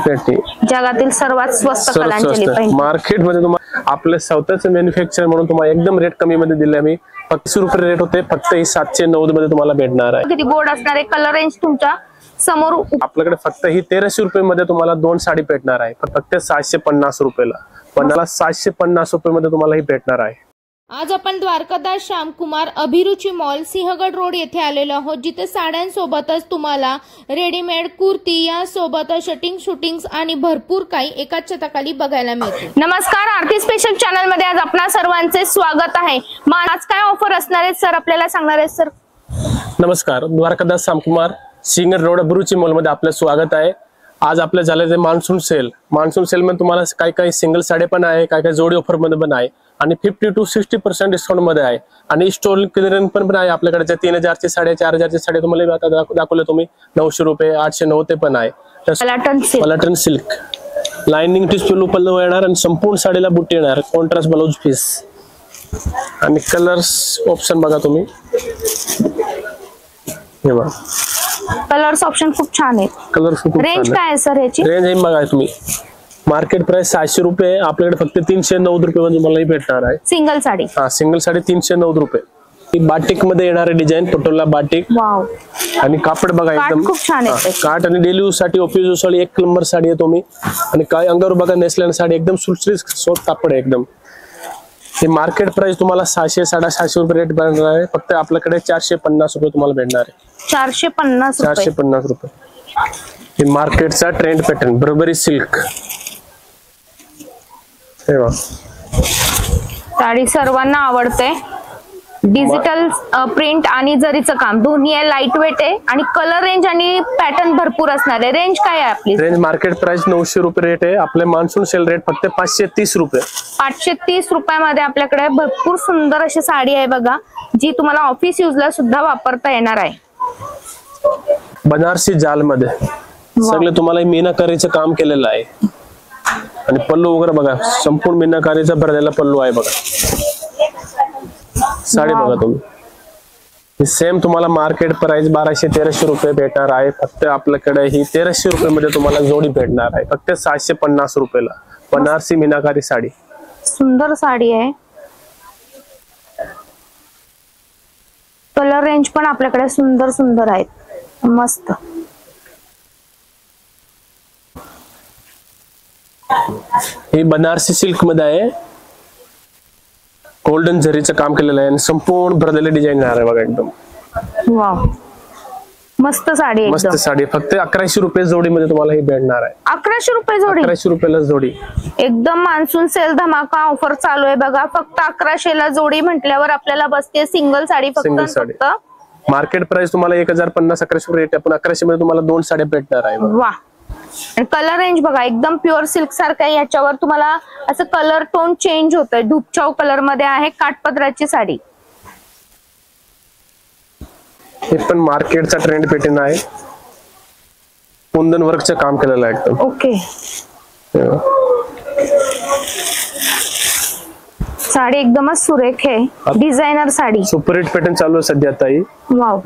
पेटी जगातील सर्वात स्वस्त कलांजली पैठणी मार्केट मध्ये तुम्हाला आपले स्वतःचे मॅन्युफॅक्चर म्हणून तुम्हाला एकदम रेट कमी मध्ये दिले आम्ही. 25 रुपये रेट होते, फक्त ही 790 मध्ये तुम्हाला भेटणार आहे. किती गोड असणार आहे. कलर रेंज तुमच्या समोर आपल्याकडे फक्त ही 1300 रुपये मध्ये तुम्हाला 2 साडी भेटणार आहे, फक्त 750 रुपयाला. पण 750 रुपये मध्ये तुम्हाला ही भेटणार आहे. आज आपण द्वारकादास श्यामकुमार अभिरुची मॉल सिंहगड रोड येथे आलेलो आहोत, जिथे साड्यांसोबतच तुम्हाला रेडीमेड कुर्ती यासोबतच शूटिंग्स आणि भरपूर काही एकाच छताखाली बघायला मिळते. नमस्कार, आरती स्पेशल चॅनल मध्ये आज आपणा सर्वांचे स्वागत आहे. आज काय ऑफर असणार आहे सर, आपल्याला सांगणार आहे सर. नमस्कार, द्वारकादास श्यामकुमार सिंहगड रोड अभिरुची मॉल मध्ये आपलं स्वागत आहे. आज आपल्या झाले मान्सून सेल मध्ये तुम्हाला काही काही सिंगल साडे पण आहे, काही काही जोडी ऑफर मध्ये पण आहे आणि 50 to 60% डिस्काउंट मध्ये आहे. आणि स्टोर क्लिअरन्स पण आहे आपल्याकडे. 3000 ची साडी, 4000 ची साडी तुम्हाला आता दाखवले तुम्ही 900 रुपये, 890 पण आहे. पलाटन सिल्क लाइनिंग टिश्यू पल्लू येणार आणि संपूर्ण साडीला बुट्टी येणार, कॉन्ट्रास्ट ब्लाउज पीस. आणि कलर्स ऑप्शन बघा तुम्ही, हे बघा कलर्स ऑप्शन खूप छान आहे. कलर्स रेंज काय आहे सर याची? रेंज आहे बघा तुम्ही, मार्केट प्राइस 700 रुपये, आपल्याकडे फक्त 390 रुपये मध्ये तुम्हाला भेटणार आहे सिंगल साडी. सिंगल साडी 390 रुपये. ही बाटिक मध्ये येणारे डिझाइन, पटोला बाटिक. वाव. आणि कापड बघा एकदम खूप छान आहे. काट आणि डेली यूज साठी ऑफिस साडी 1 नंबर साडी आहे तुम्ही. आणि काय अंगावर बघा नेसल्यान साडी एकदम सुलसुलीत सॉफ्ट कापड आहे एकदम. हे मार्केट प्राइस तुम्हाला 700 750 रुपये रेट भेटणार आहे, फक्त आपल्याकडे 450 रुपये तुम्हाला भेटणार आहे. 450 रुपये. हे मार्केटचा trend pattern Barbari silk. Sari सर्वांना आवडते. डिजिटल प्रिंट आणि जरीचं काम दोन्ही आहे, लाईट वेट आहे आणि कलर रेंज आणि पॅटर्न भरपूर असणार आहे. रेंज काय आहे आपली? रेंज मार्केट प्राइस 900 रुपये रेट आहे, आपले मान्सून सेल रेट फक्त 530 रुपये. 530 रुपयामध्ये आपल्याकडे भरपूर सुंदर अशी साडी आहे बघा, जी तुम्हाला ऑफिस यूजला सुद्धा वापरता येणार आहे. बनारसी जाल मध्ये सगळे तुम्हाला मीनाकारीचं काम केलेलं आहे. आणि पल्लू वगैरे बघा, संपूर्ण मीनाकारीचा भरलेला पल्लू आहे बघा. साडी बघा तुम्ही, सेम तुम्हाला मार्केट प्राइस 1200-1300 रुपये भेटणार आहे, फक्त आपल्याकडे ही 1300 रुपये मध्ये तुम्हाला जोडी भेटणार आहे, फक्त 750 रुपयाला. बनारसी मीनाकारी साडी, सुंदर साडी आहे. कलर रेंज पण आपल्याकडे सुंदर सुंदर आहेत, मस्त. ही बनारसी सिल्क मध्ये आहे, गोल्डन जरीचं काम केलेलं आहे आणि संपूर्ण भरलेले डिझाईन आहे बघा एकदम. वाव, मस्त साडी, मस्त साडी. फक्त 1100 रुपये जोडी मध्ये तुम्हाला ही भेटणार आहे. 1100 रुपये जोडी? 1100 रुपयाला जोडी. एकदम मान्सून सेल धमाका ऑफर चालू आहे बघा. फक्त 1100 ला जोडी म्हटल्यावर आपल्याला बसते सिंगल साडी. फक्त मार्केट प्राइस तुम्हाला 1050-1100 रेट आहे, पण 1100 मध्ये तुम्हाला 2 साड्या भेटणार आहे. वा. कलर रेंज बघा एकदम प्युअर सिल्क सारखं आहे. याच्यावर तुम्हाला असं कलर टोन चेंज होतोय, धूपचाव कलर मध्ये आहे. काठपदराची साडी. हे पण मार्केटचा ट्रेंड पॅटर्न आहे, कुंदन वर्कचं काम केलेलं आहे एकदम. ओके. साडी एकदमच सुरेख आहे, designer sari. Super hit pattern चालू आहे सध्या ताई. वाव.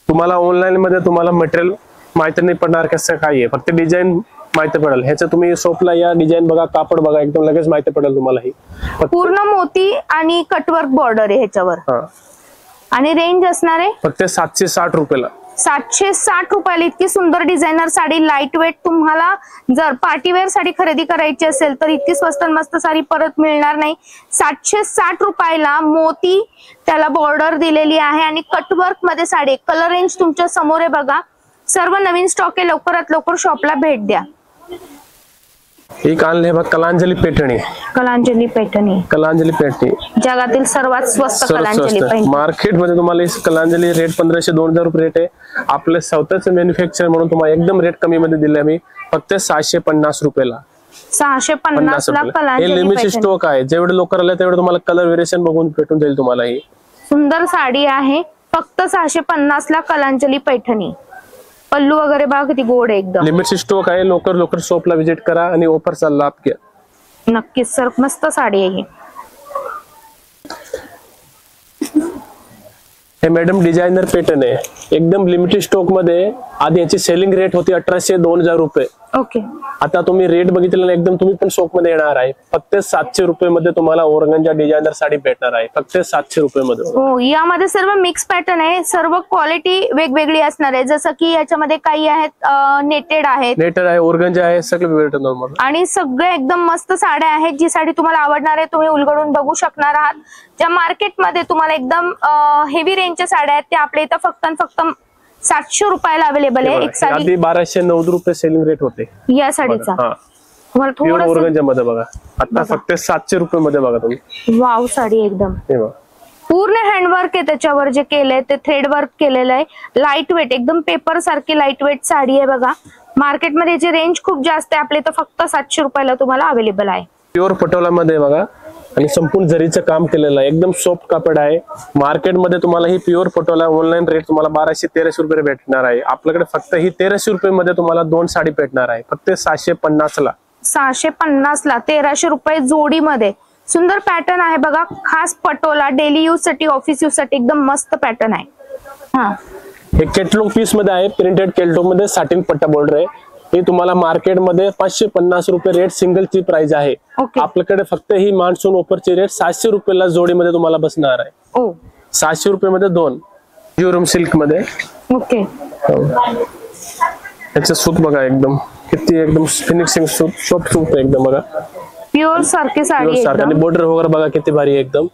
तुम्हाला ऑनलाईन मध्ये तुम्हाला मटेरियल माहिती नाही पडणार कसं काय आहे, फक्त डिझाईन माहिती पडेल. ह्याचं तुम्ही शॉपला या, डिझाईन बघा, कापड बघा, एकदम लगेच माहिती पडेल तुम्हाला. ही पूर्ण मोती आणि कटवर्क बॉर्डर आहे ह्याच्यावर. आणि रेंज असणार आहे फक्त 760 रुपयाला. 760 रुपयाला इतकी सुंदर डिझायनर साडी, लाईट वेट. तुम्हाला जर पार्टीवेअर साडी खरेदी करायची असेल तर इतकी स्वस्त मस्त साडी परत मिळणार नाही. 760 रुपयाला मोती त्याला बॉर्डर दिलेली आहे आणि कटवर्क मध्ये साडी. कलर रेंज तुमच्या समोर आहे बघा. सर्व नवीन स्टॉक आहे, लवकरात लवकर शॉपला भेट द्या. एक आणले बघ, कलांजली पैठणी. कलांजली पैठणी. कलांजली पैठणी जगातील सर्वात स्वस्त कलांजली पैठणी. मार्केट मध्ये तुम्हाला कलांजली रेट 1500-2000 रुपये रेट आहे. आपले स्वतःचं मॅन्युफॅक्चर म्हणून तुम्हाला एकदम रेट कमी मध्ये दिले आम्ही, फक्त 750 रुपयाला. 650 ला कलांजली. लिमिटेड स्टॉक आहे, जेवढे लोक आले तेवढे तुम्हाला कलर व्हेरिएशन बघून भेटून जाईल तुम्हाला. ही सुंदर साडी आहे, फक्त 650 ला कलांजली पैठणी. पल्लू वगैरे बघा किती गोड आहे एकदम. लिमिटेड स्टॉक आहे, लवकर शॉपला विजिट करा आणि ऑफरचा लाभ घ्या. नक्कीच सर, मस्त साडी आहे. हे मॅडम डिझायनर पॅटर्न आहे, एकदम लिमिटेड स्टॉक मध्ये. आधी याची सेलिंग रेट होती 1800-2000 रुपये. ओके. आता तुम्ही रेट बघितलं ना, एकदम तुम्ही पण स्टॉक मध्ये येणार आहे. फक्त 700 रुपये मध्ये तुम्हाला ओरगंजा डिझायनर साडी भेटणार आहे, फक्त 700 रुपये मध्ये. हो, यामध्ये सर्व मिक्स पॅटर्न आहे, सर्व क्वालिटी वेगवेगळी असणार आहे. जसं की याच्यामध्ये काही आहेत नेटेड आहेत, नेटर आहे, ओरगंजा आहे, सगळं भेटणार मला. आणि सगळे एकदम मस्त साड्या आहेत. जी साडी तुम्हाला आवडणार आहे तुम्ही उलगडून बघू शकणार आहात. ज्या मार्केटमध्ये तुम्हाला एकदम हेवी रेंजच्या साड्या आहेत त्या आपल्या इथं फक्त आणि फक्त 700 रुपयाला अवेलेबल आहे. एक साडी आधी 1290 रुपये सेलिंग रेट होते या साडीचा. तुम्हाला प्युअर थोडं ओरगंजा मध्ये बघा, आता फक्त 700 रुपये मध्ये बघा तुम्ही. वाव, साडी एकदम हे बघा, पूर्ण हँडवर्क आहे त्याच्यावर. जे केलंय ते थ्रेड वर्क केलेलं आहे. लाईट वेट, एकदम पेपर सारखी लाईट वेट साडी आहे बघा. मार्केटमध्ये याची रेंज खूप जास्त आहे, आपल्या इथं फक्त 700 रुपयाला तुम्हाला अवेलेबल आहे. प्युअर पटोला मध्ये बघा, आणि संपूर्ण जरीचं काम केलेलं आहे, एकदम सॉफ्ट कापड आहे. मार्केटमध्ये तुम्हाला ही प्युअर पटोला ऑनलाईन रेट तुम्हाला 1200-1300 रुपये भेटणार आहे. आपल्याकडे फक्त ही 1300 रुपये मध्ये तुम्हाला 2 साडी भेटणार आहे, फक्त 750 ला. 650 ला 1300 रुपये जोडीमध्ये. सुंदर पॅटर्न आहे बघा, खास पटोला डेली यूज साठी, ऑफिस यूज साठी एकदम मस्त पॅटर्न आहे. हा, हे केटलॉग पीस मध्ये आहे, प्रिंटेड केटलॉग मध्ये साटिन पट्टा बॉर्डर आहे. हे तुम्हाला मार्केटमध्ये 550 रुपये रेट सिंगलची प्राइस आहे. ओके. आपल्याकडे फक्त ही मान्सून ऑफरची रेट 700 रुपयाला जोडीमध्ये तुम्हाला बसणार आहे. ओ, 700 रुपये मध्ये 2 ज्युरम सिल्क मध्ये. ओके. याचं सूत बघा, एकदम किती एकदम फिनिशिंग सूत, सॉफ्ट सूत एकदम बघा, प्युअर सारखी साडी प्युअर सारखी. आणि बॉर्डर वगैरे बघा किती भारी आहे एकदम.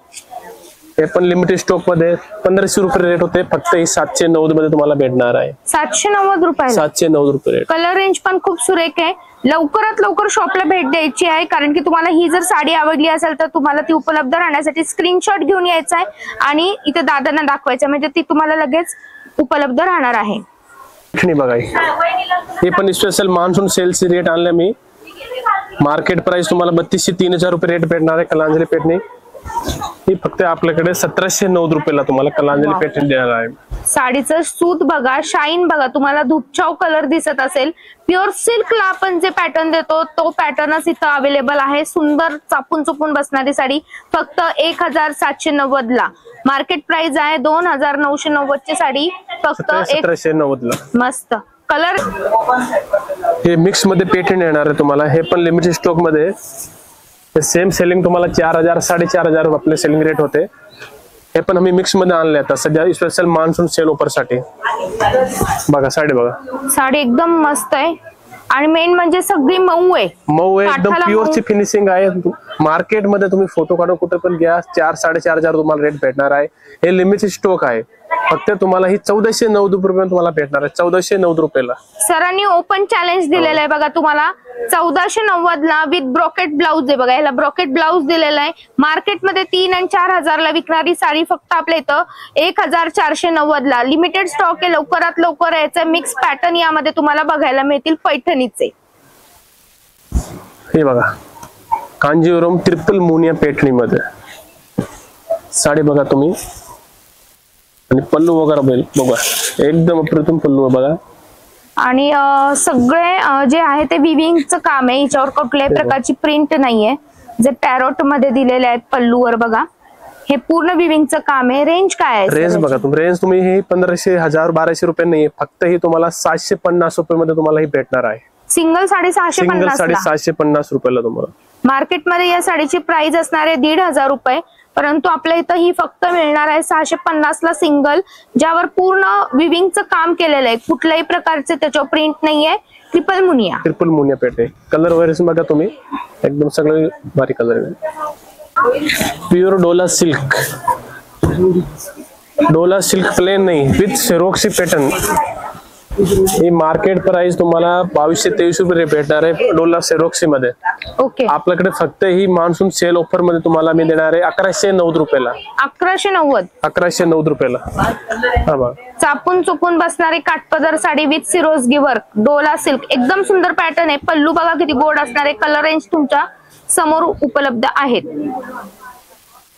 हे पण लिमिटेड स्टॉक मध्ये 1500 रुपये रेट होते, फक्त ही 790 मध्ये तुम्हाला भेटणार आहे. 790 रुपये. 790 रुपये रेट. कलर रेंज पण खूप सुरेख आहे. लवकरात लवकर शॉपला भेट द्यायची आहे, कारण की तुम्हाला ही जर साडी आवडली असेल तर तुम्हाला ती उपलब्ध राहण्यासाठी स्क्रीनशॉट घेऊन यायचा आहे आणि इथे दादांना दाखवायचं, म्हणजे ती तुम्हाला लगेच उपलब्ध राहणार आहे. बघा, हे पण स्पेशल मान्सून सेलची रेट आणले मी. मार्केट प्राइस तुम्हाला 3200-3000 रुपये रेट भेटणार आहे. कलांजली पेटणी ही फक्त आपल्याकडे 1790 रुपयाला तुम्हाला कलांजली पेटणी देणार आहे. साडीचं सूत बघा, शाईन बघा, तुम्हाला धुपछाव कलर दिसत असेल. प्युअर सिल्कला आपण जे पॅटर्न देतो तो पॅटर्नच इथं अवेलेबल आहे. सुंदर चापून चुपून बसणारी साडी फक्त 1790 ला. मार्केट प्राइस आहे 2990 ची साडी फक्त 1790 ला. मस्त कलर. हे मिक्स मध्ये पेटर्न येणार आहे तुम्हाला. हे पण लिमिटेड स्टॉक मध्ये. सेम सेलिंग तुम्हाला 4000-4500 आपले सेलिंग रेट होते. हे पण आम्ही मिक्स मध्ये आणले आता सध्या स्पेशल मान्सून सेल ऑफर साठी. बघा साडी बघा, साडी एकदम मस्त आहे आणि मेन म्हणजे सगळी मऊ आहे. मऊ आहे एकदम, प्युअरची फिनिशिंग आहे. मार्केटमध्ये तुम्ही फोटो काढून कुठे पण घ्या, 4-4.5 तुम्हाला रेट भेटणार आहे. हे लिमिटेड स्टॉक आहे. फक्त तुम्हाला ही 1490 रुपये तुम्हाला भेटणार आहे, 1490 रुपयाला. सरांनी ओपन चॅलेंज दिलेलं आहे बघा तुम्हाला. 1490 ला विथ ब्रॉकेट ब्लाउज आहे बघा. याला ब्रॉकेट ब्लाउज दिलेला आहे. मार्केटमध्ये 3 आणि 4000 ला विकणारी साडी फक्त आपल्या इथं 1490 ला. लिमिटेड स्टॉक आहे, लवकरात लवकर यायचं. मिक्स पॅटर्न यामध्ये तुम्हाला बघायला मिळतील पैठणीचे. हे बघा, कांजीवरम ट्रिपल मुनिया पैठणी मध्ये साडी बघा तुम्ही. आणि पल्लू वगैरे बघा, एकदम अप्रतिम पल्लू बघा. आणि सगळे जे आहे ते विविंगचं काम आहे. याच्यावर कुठल्याही प्रकारची प्रिंट नाहीये. जे पॅरोट मध्ये दिलेले आहेत पल्लूवर बघा, हे पूर्ण विविंगचं काम आहे. रेंज काय आहे? रेंज बघा तुम्ही, रेंज तुम्ही हे 1500, 1000-1200 रुपये नाहीये, फक्त ही तुम्हाला 750 रुपये मध्ये तुम्हाला ही भेटणार आहे. सिंगल साडी 750 रुपयाला तुम्हाला. मार्केटमध्ये या साडीची प्राइस असणार आहे 1500 रुपये, परंतु आपल्या इथं ही फक्त मिळणार आहे 650 ला सिंगल, ज्यावर पूर्ण विविंगचं काम केलेलं आहे. कुठल्याही प्रकारचे त्याच्यावर प्रिंट नाहीये. ट्रिपल मुनिया पेट आहे. कलर वगैरे बघा तुम्ही, एकदम सगळे भारी कलर आहे. प्युअर डोला सिल्क प्लेन नाही, विथ सेरोक्सी पॅटर्न. ही मार्केट प्राइस तुम्हाला 2200-2300 रुपये भेटणार आहे डोला सेरोक्सी मध्ये. ओके. आपल्याकडे फक्त ही मान्सून सेल ऑफर मध्ये तुम्हाला मी देणार आहे 1190 रुपयाला. 1190 रुपयाला. हा बघा, चापून चुपून बसणारी काठपदर साडी विथ सिरोजगी वर्क, डोला सिल्क. एकदम सुंदर पॅटर्न आहे. पल्लू बघा किती गोड असणार आहे. कलर रेंज तुमच्या समोर उपलब्ध आहेत.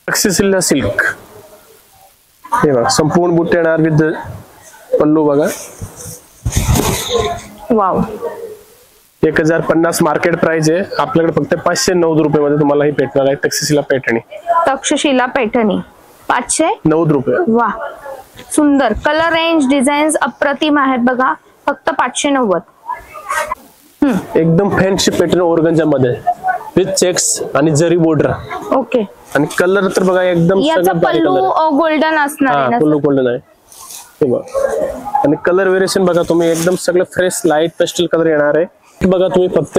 तक्षशिला सिल्क, हे बघा संपूर्ण बुट्टे येणार विथ पल्लू बघा. वाव, 1050 मार्केट प्राइस आहे. आपल्याकडे फक्त 590 रुपये मध्ये तुम्हाला ही भेटणार आहे. तक्षशिला पैठणी 590 रुपये. वा, सुंदर कलर रेंज डिझाईन्स अप्रतिम आहेत बघा, फक्त 590. एकदम फॅन्सी पॅटर्न ऑर्गन्झा मध्ये विथ चेक्स आणि जरी बॉर्डर. ओके. आणि कलर तर बघा एकदम याचा पल्लू गोल्डन असणार आहे ना? पल्लू गोल्डन आहे हे बघा. आणि कलर व्हेरिएशन बघा तुम्ही एकदम सगळं फ्रेश लाईट पेस्टल कलर येणार आहे बघा. तुम्ही फक्त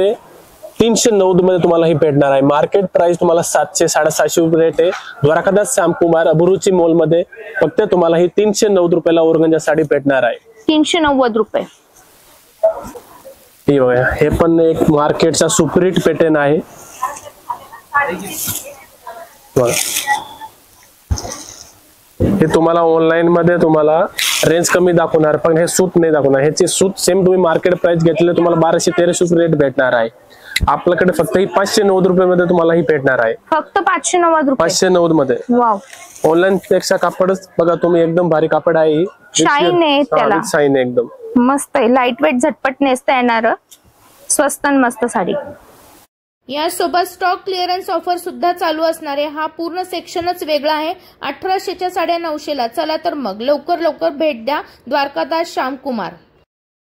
390 मध्ये तुम्हाला ही भेटणार आहे. मार्केट प्राइस तुम्हाला 700 750 रुपये रेट आहे. द्वारकादास श्यामकुमार अभिरुची मॉल मध्ये फक्त तुम्हाला ही 390 रुपयाला ऑर्गन्झा साडी भेटणार आहे. 390 रुपये. हे बघा, हे पण एक मार्केटचा सुपरहिट पॅटर्न आहे बघा. हे तुम्हाला ऑनलाईन मध्ये तुम्हाला रेंज कमी दाखवणार, पण हे सूट नाही दाखवणार. ह्याची सूट सेम तुम्ही मार्केट प्राइस घेतले तुम्हाला 1200-1300 रुपये रेट भेटणार आहे. आपल्याकडे फक्त ही 590 रुपये मध्ये तुम्हाला ही भेटणार आहे. फक्त 590 रुपये. 590 मध्ये. वाव. ऑनलाईन पेक्षा कापडच बघा तुम्ही एकदम भारी कापड आहे. शाईन आहे त्याला. शाईन आहे एकदम मस्त आहे. लाईट वेट झटपट नेसता येणार, स्वस्त आणि मस्त साडी. यासोबत स्टॉक क्लिअरन्स ऑफर सुद्धा चालू असणार आहे. हा पूर्ण सेक्शनच वेगळा आहे. 1800च्या साड्या 900ला. चला तर मग लवकर भेट द्या द्वारकादास श्यामकुमार.